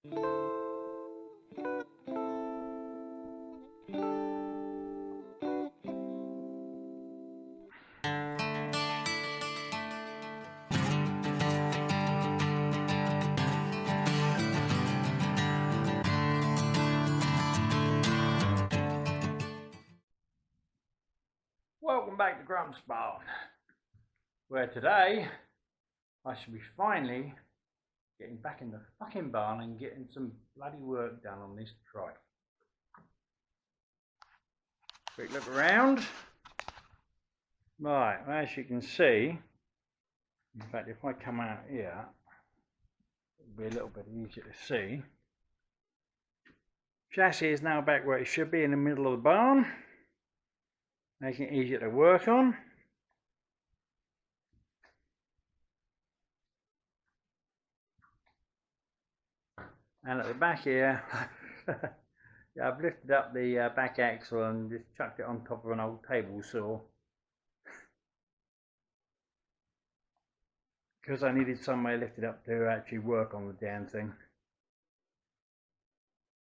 Welcome back to Grumps Barn, where today I should be finally getting back in the fucking barn and getting some bloody work done on this trike. Quick look around. Right, as you can see, in fact if I come out here, it'll be a little bit easier to see. Chassis is now back where it should be, in the middle of the barn, making it easier to work on. And at the back here, yeah, I've lifted up the back axle and just chucked it on top of an old table saw, because I needed somewhere lifted up to actually work on the damn thing.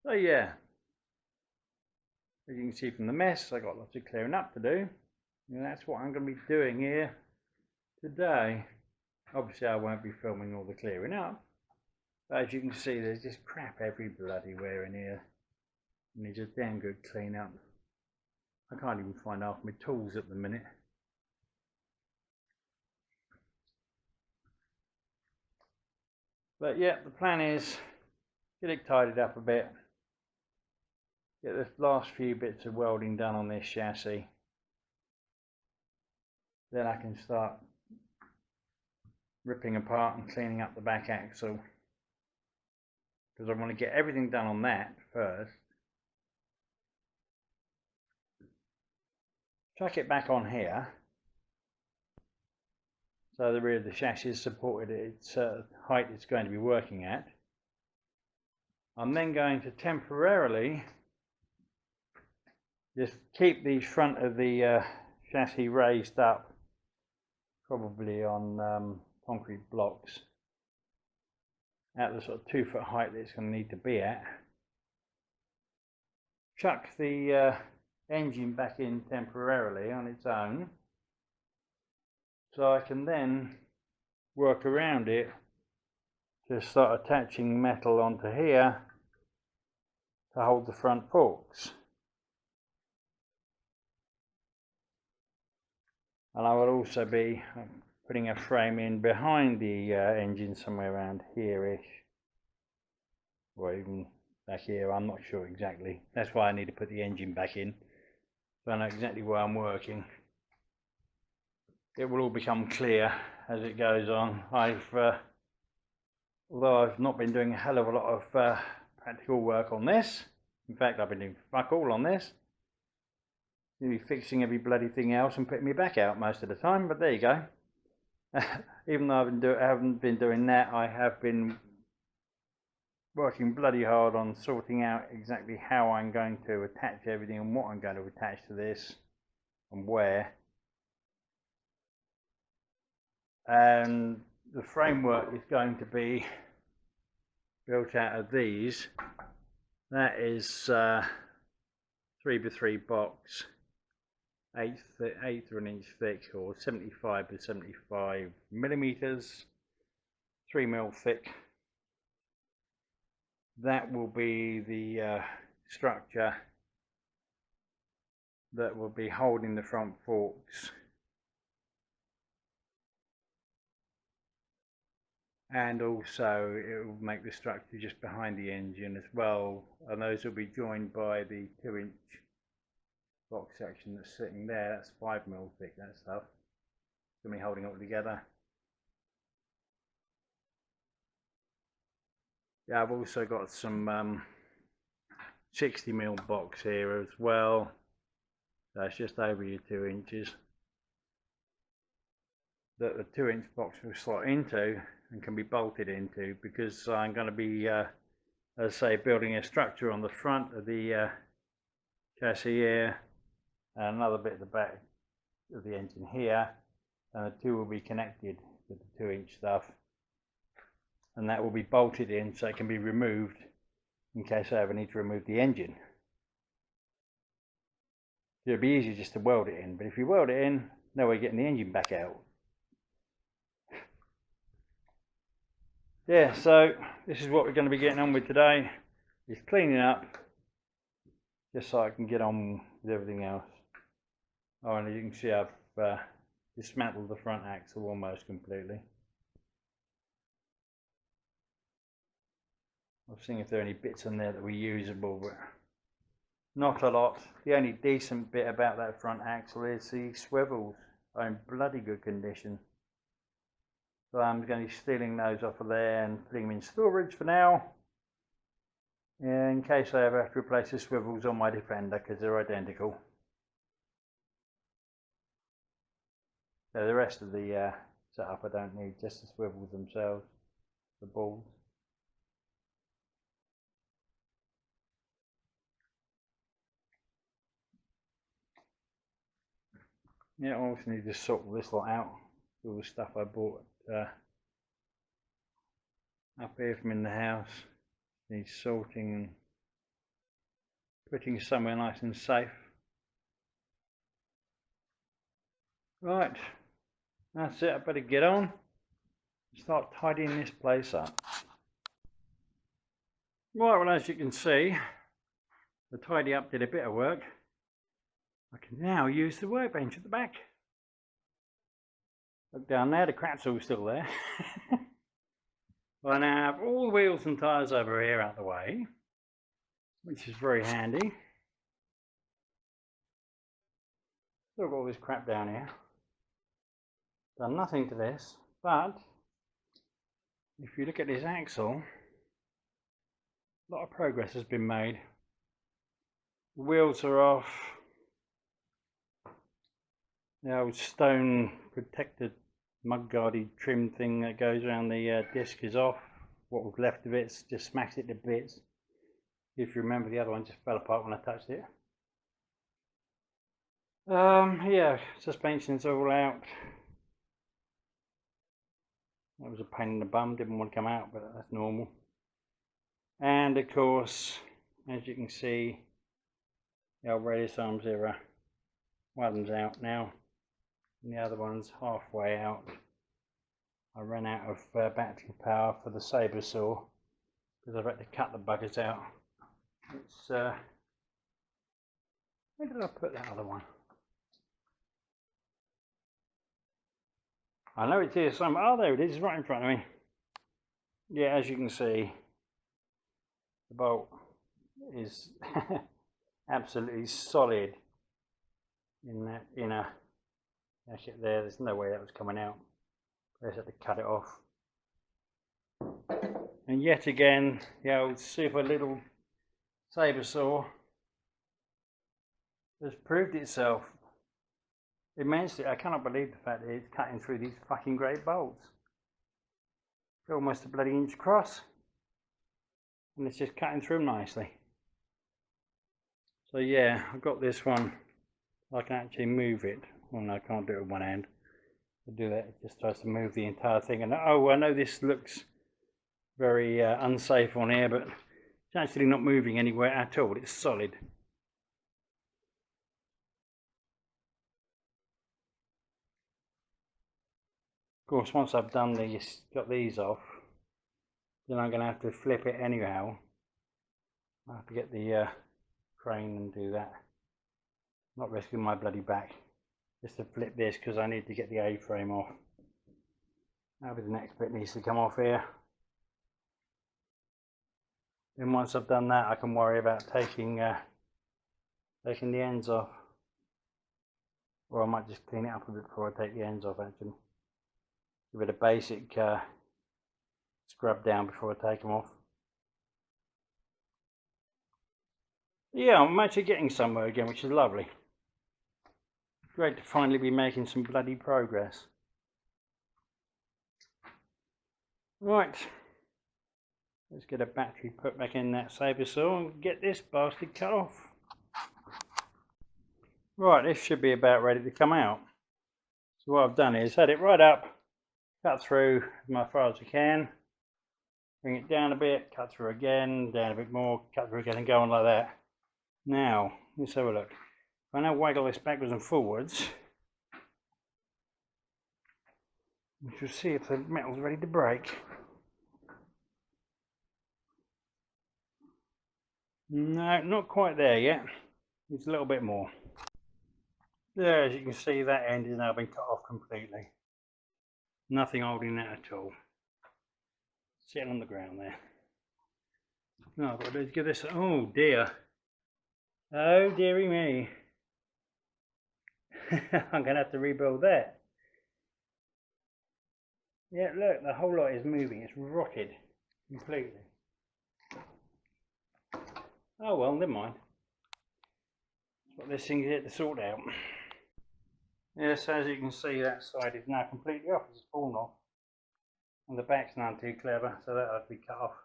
So yeah, as you can see from the mess, I got lots of clearing up to do, and that's what I'm going to be doing here today. Obviously I won't be filming all the clearing up, but as you can see there's just crap every bloody where in here. It needs a damn good clean up. I can't even find half my tools at the minute. But yeah, the plan is get it tidied up a bit, get the last few bits of welding done on this chassis, then I can start ripping apart and cleaning up the back axle, because I want to get everything done on that first. Chuck it back on here so the rear of the chassis is supported at its height it's going to be working at. I'm then going to temporarily just keep the front of the chassis raised up, probably on concrete blocks, at the sort of 2 foot height that it's going to need to be at. Chuck the engine back in temporarily on its own, so I can then work around it to start attaching metal onto here to hold the front forks. And I will also be putting a frame in behind the engine somewhere around here-ish, or even back here, I'm not sure exactly. That's why I need to put the engine back in, so I know exactly where I'm working. It will all become clear as it goes on. Although I've not been doing a hell of a lot of practical work on this, in fact I've been doing fuck all on this, maybe fixing every bloody thing else and putting me back out most of the time, but there you go. Even though I haven't been doing that, I have been working bloody hard on sorting out exactly how I'm going to attach everything and what I'm going to attach to this and where. And the framework is going to be built out of these. That is 3x3 box, eighth of an inch thick, or 75 by 75 millimeters, 3mm thick. That will be the structure that will be holding the front forks, and also it will make the structure just behind the engine as well, and those will be joined by the 2-inch box section that's sitting there. That's 5mm thick, that stuff. It's going to be holding it all together. Yeah, I've also got some 60mm box here as well. That's just over your 2 inches that the 2-inch box will slot into and can be bolted into, because I'm going to be, as I say, building a structure on the front of the chassis here, and another bit at the back of the engine here, and the two will be connected with the 2-inch stuff. and that will be bolted in so it can be removed in case I ever need to remove the engine. It'll be easier just to weld it in, but if you weld it in, no way getting the engine back out. Yeah, so this is what we're going to be getting on with today, is cleaning up, just so I can get on with everything else. Oh, and as you can see, I've dismantled the front axle almost completely. I'll see if there are any bits in there that were usable, but not a lot. The only decent bit about that front axle is the swivels are in bloody good condition. So I'm going to be stealing those off of there and putting them in storage for now, in case I ever have to replace the swivels on my Defender, because they're identical. So the rest of the setup I don't need, just the swivels themselves, the balls. Yeah, I also need to sort this lot out, all the stuff I bought up here from in the house. Needs sorting and putting somewhere nice and safe. Right, that's it. I better get on and start tidying this place up. Right, well, as you can see, the tidy up did a bit of work. I can now use the workbench at the back. Look down there, the crap's all still there. Well, I now have all the wheels and tyres over here out the way, which is very handy. Still got all this crap down here. Done nothing to this, but if you look at this axle, a lot of progress has been made. The wheels are off. The old stone protected mudguardy trim thing that goes around the disc is off. What was left of it's just smashed it to bits. If you remember, the other one just fell apart when I touched it. Yeah, suspension's all out. That was a pain in the bum, didn't want to come out, but that's normal. And of course, as you can see, the old radius arms here, one of them's out now, and the other one's halfway out. I ran out of battery power for the saber saw because I've had to cut the buggers out. It's where did I put that other one? I know it's here somewhere. Oh, there it is, right in front of me. Yeah, as you can see, the bolt is absolutely solid in that inner gasket there. There's no way that was coming out. I just had to cut it off. And yet again, the old super little saber saw has proved itself immensely. I cannot believe the fact that it's cutting through these fucking great bolts. It's almost a bloody inch across, and it's just cutting through nicely. So yeah, I've got this one. I can actually move it. Well, no, I can't do it with one hand. To do that, it just tries to move the entire thing. And oh, I know this looks very unsafe on here, but it's actually not moving anywhere at all. It's solid. Of course, once I've done these, got these off, then I'm going to have to flip it anyhow. I have to get the crane and do that. Not risking my bloody back just to flip this, because I need to get the A-frame off. That'll be the next bit needs to come off here. Then once I've done that, I can worry about taking the ends off. Or I might just clean it up a bit before I take the ends off, actually. Give it a basic scrub down before I take them off. Yeah, I'm actually getting somewhere again, which is lovely. Great to finally be making some bloody progress. Right, let's get a battery put back in that saber saw and get this bastard cut off. Right, this should be about ready to come out. So what I've done is had it right up, cut through as far as I can, Bring it down a bit, cut through again, down a bit more, cut through again, and go on like that. Now, let's have a look. If I now waggle this backwards and forwards, we shall see if the metal's ready to break. No, not quite there yet. It's a little bit more. There, as you can see, that end has now been cut off completely. Nothing holding that at all. Sitting on the ground there. No, I've got to do is give this. Oh dear. Oh dearie me. I'm going to have to rebuild that. Yeah, look, the whole lot is moving. It's rotted completely. Oh well, never mind. That's what this thing's here to sort out. Yes, as you can see, that side is now completely off. It's fallen off. And the back's none too clever, so that'll have to be cut off.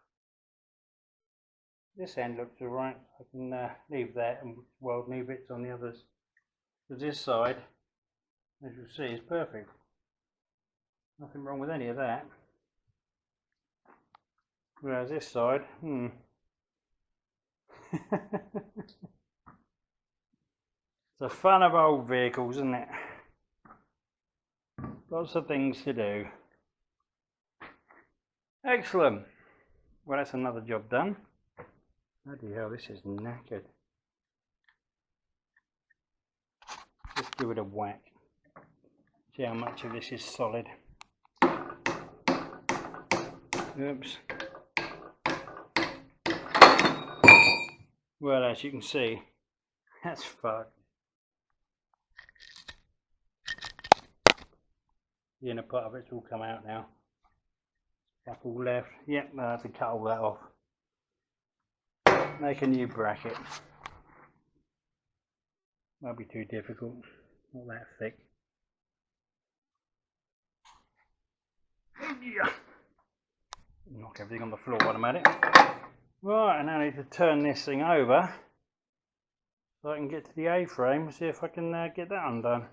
This end looks alright. I can leave that and weld new bits on the others. Because this side, as you'll see, is perfect. Nothing wrong with any of that. Whereas this side, It's the fun of old vehicles, isn't it? Lots of things to do. Excellent. Well, that's another job done. Bloody hell, this is knackered. Just give it a whack. See how much of this is solid. Oops. Well, as you can see, that's fucked. The inner part of it's all come out now. Back all left. Yep, I have to cut all that off. Make a new bracket. Won't be too difficult. Not that thick. Yeah. Knock everything on the floor while I'm at it. Right, and now I need to turn this thing over so I can get to the A-frame and see if I can get that undone.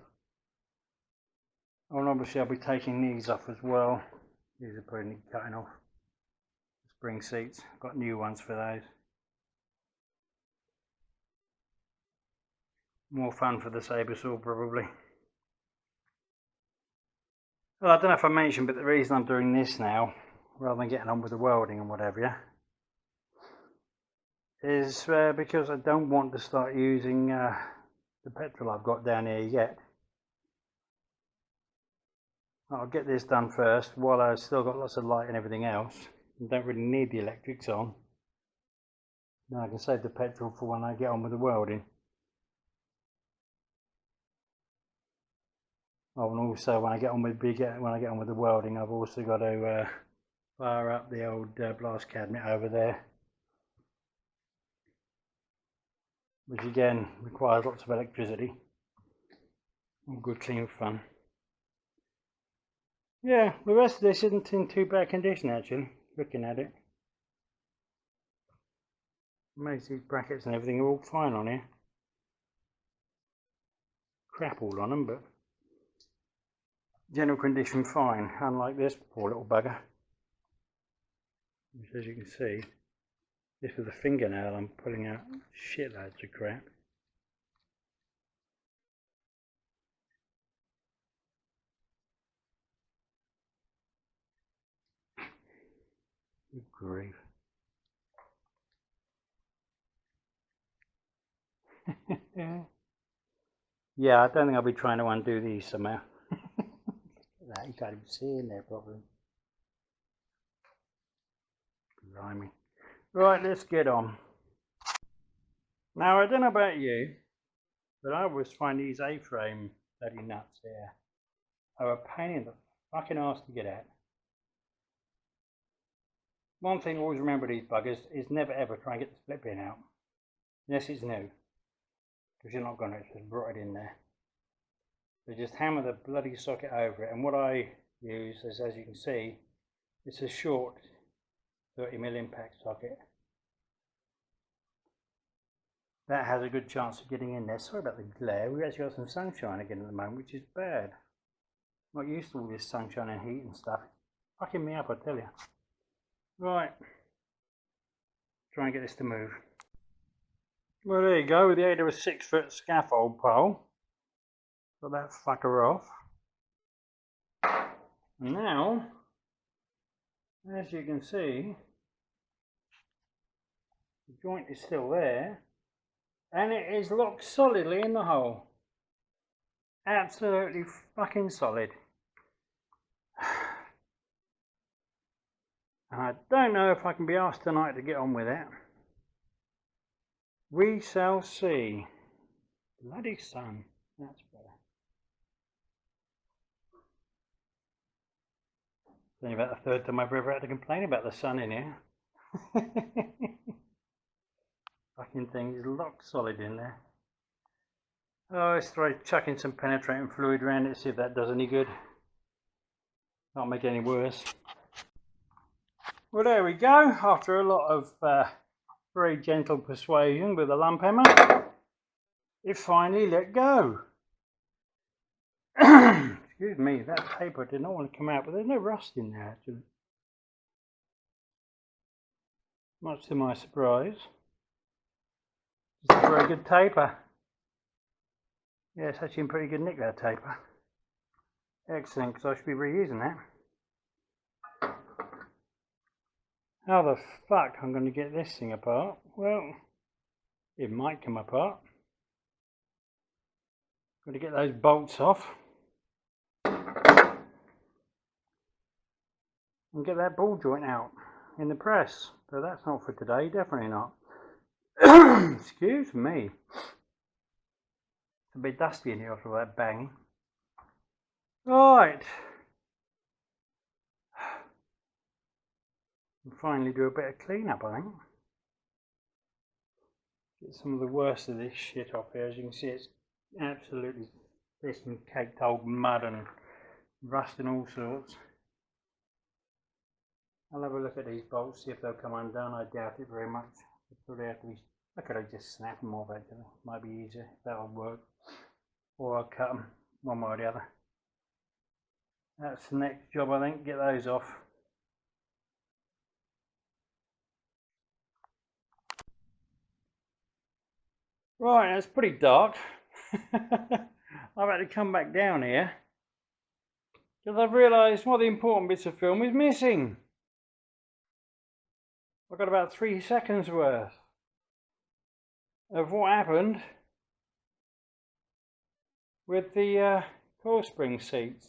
And obviously I'll be taking these off as well. These are probably need cutting off. Spring seats, I've got new ones for those. More fun for the saber saw probably. Well, I don't know if I mentioned, but the reason I'm doing this now, rather than getting on with the welding and whatever, is because I don't want to start using the petrol I've got down here yet. I'll get this done first while I've still got lots of light and everything else. I don't really need the electrics on. Now I can save the petrol for when I get on with the welding. Oh, and also when I get on with the welding, I've also got to fire up the old blast cabinet over there, which again requires lots of electricity. All good clean fun. Yeah, the rest of this isn't in too bad condition actually, looking at it. Most these brackets and everything are all fine on here. Crap all on them, but general condition fine, unlike this poor little bugger. Which, as you can see, this with a fingernail I'm pulling out shitloads of crap. Good grief. Yeah, I don't think I'll be trying to undo these somehow. You can't even see in there properly. Blimey. Right, let's get on. Now, I don't know about you, but I always find these A-frame bloody nuts here are a pain in the fucking arse to get at. One thing always remember these buggers is never ever try and get the split pin out. Unless it's new. Because you're not going to, it's just rotted in there. So just hammer the bloody socket over it. And what I use is, as you can see, it's a short 30mm impact socket. That has a good chance of getting in there. Sorry about the glare. We've actually got some sunshine again at the moment, which is bad. I'm not used to all this sunshine and heat and stuff. It's fucking me up, I tell you. Right, try and get this to move. Well, there you go, with the aid of a 6-foot scaffold pole. Got that fucker off. And now, as you can see, the joint is still there, and it is locked solidly in the hole. Absolutely fucking solid. I don't know if I can be asked tonight to get on with it. We shall see. Bloody sun. That's better. It's only about the third time I've ever had to complain about the sun in here. Fucking thing is locked solid in there. Oh, let's try chucking some penetrating fluid around it, see if that does any good. Can't make it any worse. Well, there we go. After a lot of very gentle persuasion with a lump hammer, it finally let go. Excuse me, that paper did not want to come out, but there's no rust in there actually. Much to my surprise. It's a very good taper. Yeah, it's actually in pretty good nick, that taper. Excellent, because I should be reusing that. How the fuck I'm going to get this thing apart? Well, it might come apart. Got to get those bolts off. And get that ball joint out in the press. So that's not for today, definitely not. Excuse me. It's a bit dusty in here after that bang. Right. And finally do a bit of cleanup, I think. Get some of the worst of this shit off here. As you can see, it's absolutely pissing caked old mud and rust and all sorts. I'll have a look at these bolts, see if they'll come undone. I doubt it very much. Probably have to be. I could have just snapped them off actually. Might be easier. That'll work. Or I'll cut them one way or the other. That's the next job, I think. Get those off. Right, it's pretty dark. I've had to come back down here because I've realised one of the important bits of film is missing. I've got about 3 seconds worth of what happened with the coil spring seats.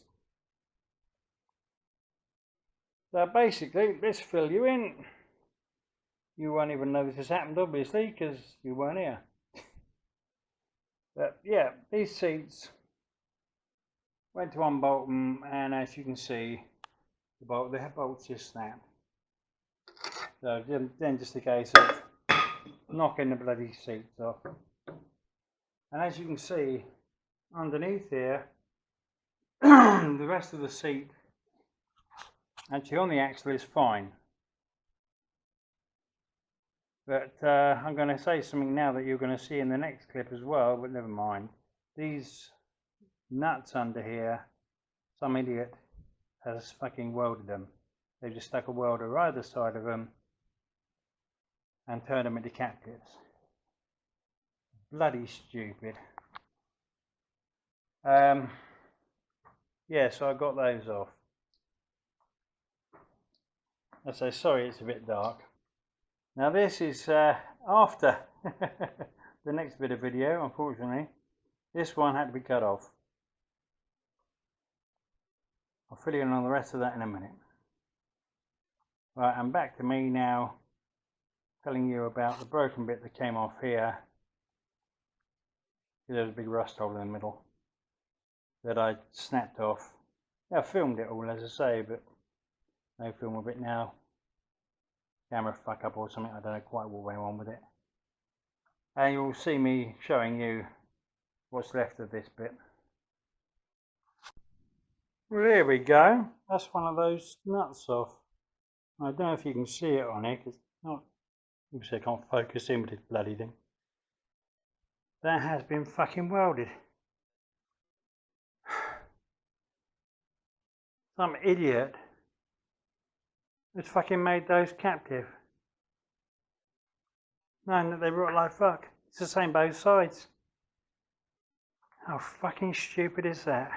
So basically, let's fill you in. You won't even know this has happened, obviously, because you weren't here. But yeah, these seats went to unbolt them, and as you can see, the bolts just snapped. So then just a case of knocking the bloody seats off. And as you can see, underneath here, the rest of the seat, actually on the axle, is fine. But I'm going to say something now that you're going to see in the next clip as well, but never mind. These nuts under here, some idiot has fucking welded them. They've just stuck a welder either side of them and turned them into cap clips. Bloody stupid. Yeah, so I got those off. I say sorry, it's a bit dark. Now this is after the next bit of video, unfortunately. This one had to be cut off. I'll fill you in on the rest of that in a minute. Right, and back to me now, telling you about the broken bit that came off here. There's a big rust hole in the middle that I snapped off. Yeah, I filmed it all, as I say, but no film of it now. Camera fuck up or something, I don't know quite what went on with it. And you'll see me showing you what's left of this bit. Well, there we go. That's one of those nuts off. I don't know if you can see it on here, because not. Obviously I can't focus in with this bloody thing. That has been fucking welded. Some idiot It's fucking made those captive. Knowing that they rot like fuck. It's the same both sides. How fucking stupid is that?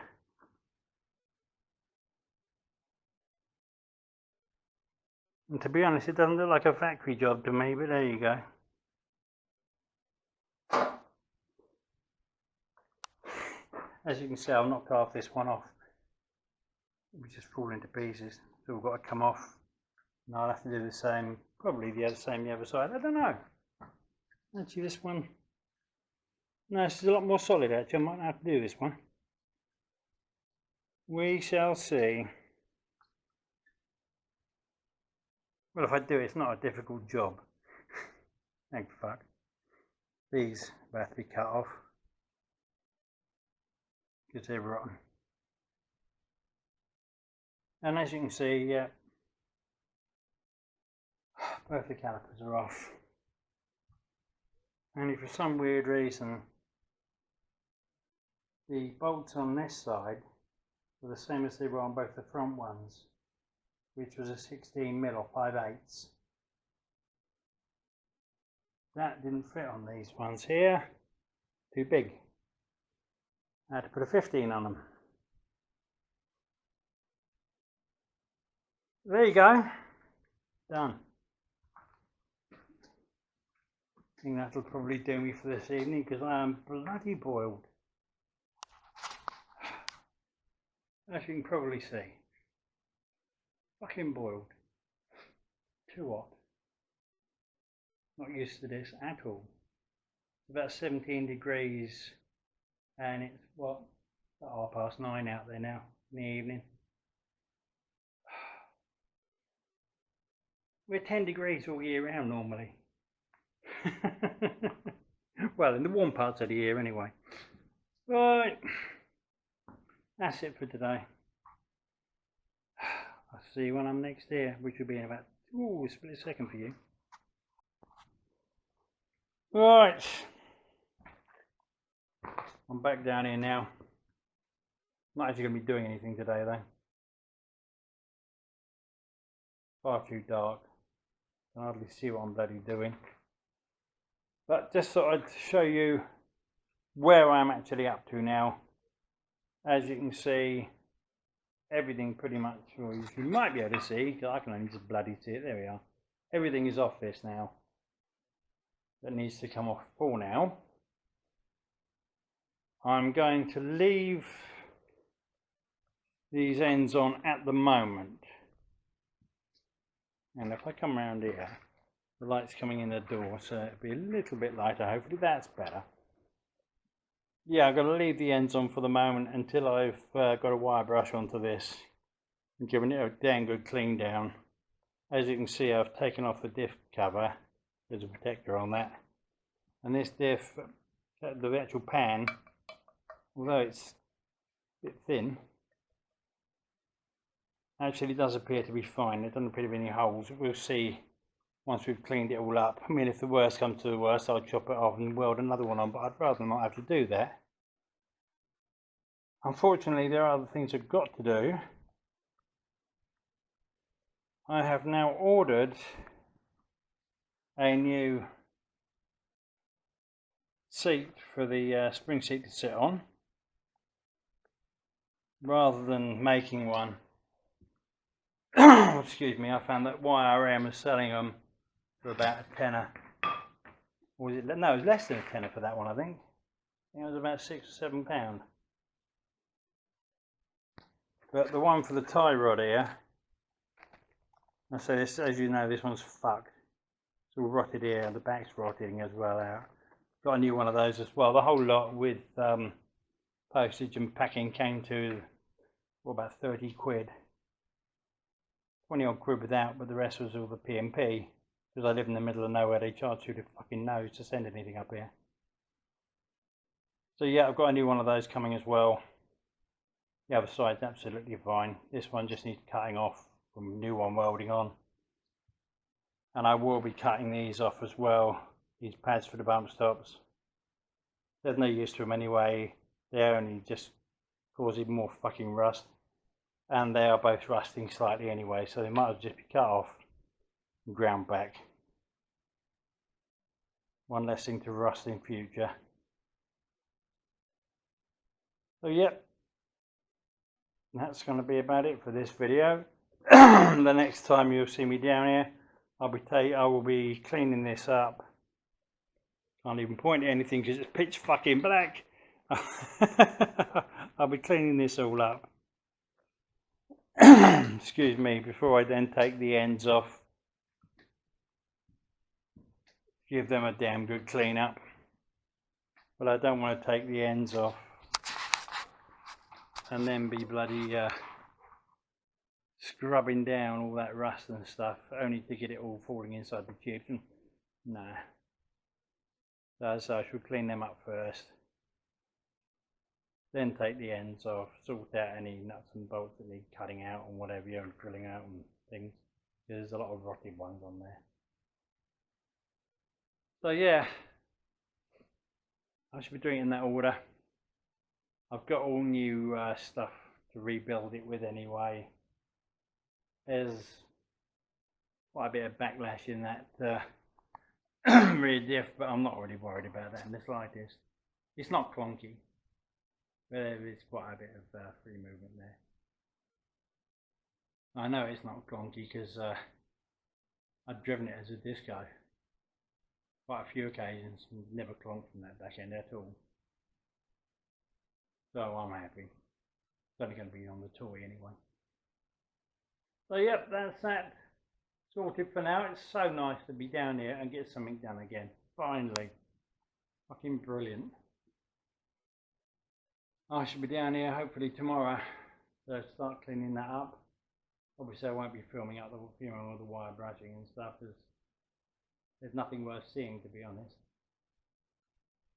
And to be honest, it doesn't look like a factory job to me, but there you go. As you can see, I've knocked half this one off. It just falling to pieces. It's all got to come off. And I'll have to do the same, probably the other side. I don't know. Actually, this one, no, this is a lot more solid actually. I might not have to do this one. We shall see. Well, if I do it, it's not a difficult job. Thank fuck. These will have to be cut off because they're rotten. And as you can see, yeah, both the calipers are off. Only for some weird reason, the bolts on this side were the same as they were on both the front ones, which was a 16mm or 5/8. That didn't fit on these ones here, too big. I had to put a 15 on them. There you go, done. I think that'll probably do me for this evening because I am bloody boiled. As you can probably see. Fucking boiled. Too hot. Not used to this at all. It's about 17 degrees and it's what? About 9:30 out there now in the evening. We're 10 degrees all year round normally. Well, in the warm parts of the year anyway. Right, that's it for today. I'll see you when I'm next here, which will be in about a split second for you. Right, I'm back down here now. Not actually going to be doing anything today though. Far too dark. I can hardly see what I'm bloody doing. But just thought I'd show you where I'm actually up to now. As you can see, everything pretty much, well, you might be able to see, because I can only just bloody see it. There we are. Everything is off this now. That needs to come off for now. I'm going to leave these ends on at the moment. And if I come around here, the light's coming in the door, so it'll be a little bit lighter. Hopefully that's better. Yeah, I've got to leave the ends on for the moment until I've got a wire brush onto this and given it a damn good clean down. As you can see, I've taken off the diff cover. There's a protector on that. And this diff, the actual pan, although it's a bit thin, actually does appear to be fine. There doesn't appear to be any holes. We'll see once we've cleaned it all up. I mean, if the worst comes to the worst, I'll chop it off and weld another one on, but I'd rather not have to do that. Unfortunately, there are other things I've got to do. I have now ordered a new seat for the spring seat to sit on, rather than making one. Excuse me, I found that YRM is selling them for about a tenner. Or was it? No, it was less than a tenner for that one, I think. It was about £6 or £7. But the one for the tie rod here, I say this, as you know, this one's fucked. It's all rotted here, the back's rotting as well out. Got a new one of those as well. The whole lot with postage and packing came to about 30 quid. 20 odd quid without, but the rest was all the P&P. Because I live in the middle of nowhere, they charge you the fucking nose to send anything up here. So yeah, I've got a new one of those coming as well. The other side's absolutely fine. This one just needs cutting off from a new one welding on. And I will be cutting these off as well. These pads for the bump stops. There's no use to them anyway. They only just cause even more fucking rust. and they are both rusting slightly anyway, so they might as well just be cut off and ground back. One less thing to rust in future. So yep, that's going to be about it for this video. The next time you'll see me down here, I will be cleaning this up. Can't even point at anything because it's pitch fucking black. I'll be cleaning this all up. Excuse me, before I then take the ends off. Give them a damn good clean up. But I don't want to take the ends off and then be bloody scrubbing down all that rust and stuff, only to get it all falling inside the tubes. Nah. So I should clean them up first, then take the ends off, sort out any nuts and bolts that need cutting out and whatever, and drilling out and things. There's a lot of rotted ones on there. So yeah, I should be doing it in that order. I've got all new stuff to rebuild it with anyway. There's quite a bit of backlash in that rear diff, but I'm not really worried about that in the slightest. It's not clunky, but there is quite a bit of free movement there. I know it's not clunky because I've driven it as a disco quite a few occasions and never clunked from that back end at all. So I'm happy. It's only going to be on the toy anyway. So yep, that's that sorted for now. It's so nice to be down here and get something done again. Finally. Fucking brilliant. I should be down here hopefully tomorrow to start cleaning that up. Obviously I won't be filming all the wire brushing and stuff, because there's nothing worth seeing, to be honest.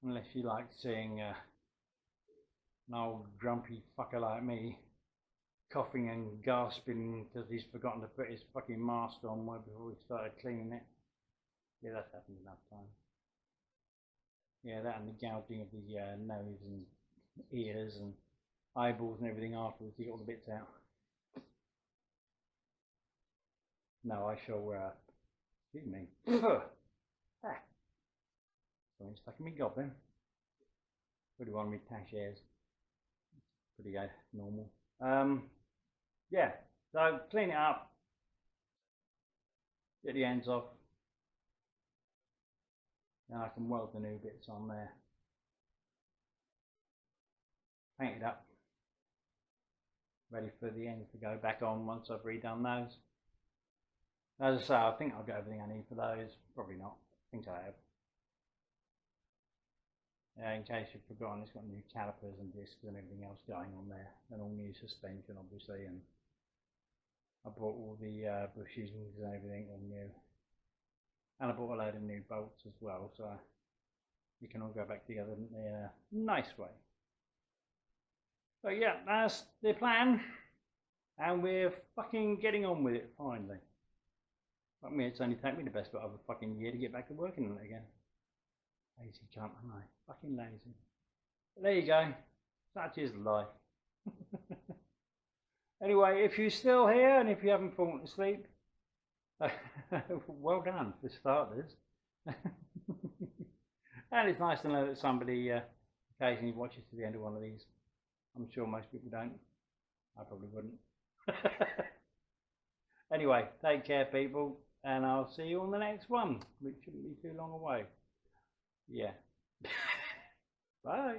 Unless you like seeing an old grumpy fucker like me coughing and gasping because he's forgotten to put his fucking mask on before we started cleaning it. Yeah, that's happened enough times. Yeah, that and the gouging of the nose and ears and eyeballs and everything afterwards to get all the bits out. No, I shall, excuse me. Something stuck in me gob then. Pretty one of me tash hairs. Pretty good, normal. Yeah, so clean it up. Get the ends off. Now I can weld the new bits on there. Paint it up. Ready for the ends to go back on once I've redone those. As I say, I think I've got everything I need for those. Probably not. I think I have. In case you've forgotten, it's got new calipers and discs and everything else going on there, and all new suspension obviously, and I bought all the bushings and everything all new, and I bought a load of new bolts as well, so you can all go back together in a nice way. So yeah, that's the plan, and we're fucking getting on with it finally. I mean, it's only taken me the best part of a fucking year to get back to working on it again. Lazy cunt, am I? Fucking lazy. But there you go. Such is life. Anyway, if you're still here and if you haven't fallen asleep, well done for starters. And it's nice to know that somebody occasionally watches to the end of one of these. I'm sure most people don't. I probably wouldn't. Anyway, take care people, and I'll see you on the next one, which shouldn't be too long away. Yeah. Bye.